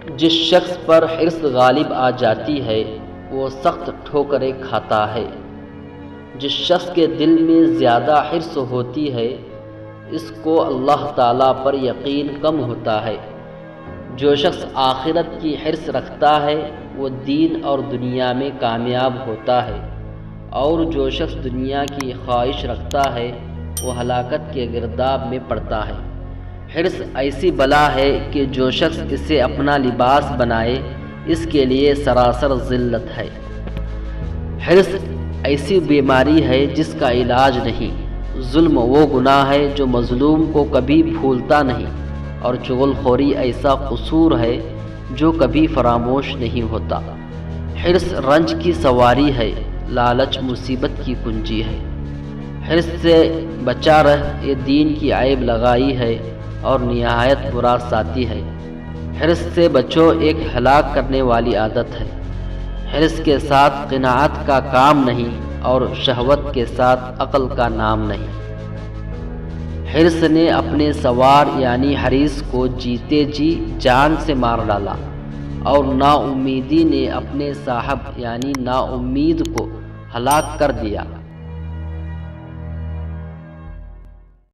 جس شخص پر حرص غالب آ جاتی ہے وہ سخت ٹھوکریں کھاتا ہے۔ جس شخص کے دل میں زیادہ حرص ہوتی ہے اس کو اللہ تعالیٰ پر یقین کم ہوتا ہے۔ جو شخص آخرت کی حرص رکھتا ہے وہ دین اور دنیا میں کامیاب ہوتا ہے، اور جو شخص دنیا کی خواہش رکھتا ہے وہ ہلاکت کے گرداب میں پڑتا ہے۔ حرص ایسی بلا ہے کہ جو شخص اسے اپنا لباس بنائے اس کے لیے سراسر ذلت ہے۔ حرص ایسی بیماری ہے جس کا علاج نہیں۔ ظلم وہ گناہ ہے جو مظلوم کو کبھی بھولتا نہیں، اور چغل خوری ایسا قصور ہے جو کبھی فراموش نہیں ہوتا۔ حرص رنج کی سواری ہے، لالچ مصیبت کی کنجی ہے۔ حرص سے بچا رہ، یہ دین کی عیب لگائی ہے اور نہایت برا ساتھی ہے۔ حرص سے بچو، ایک ہلاک کرنے والی عادت ہے۔ حرص کے ساتھ قناعت کا کام نہیں، اور شہوت کے ساتھ عقل کا نام نہیں۔ حرص نے اپنے سوار یعنی حریص کو جیتے جی جان سے مار ڈالا، اور نا امیدی نے اپنے صاحب یعنی نا امید کو ہلاک کر دیا۔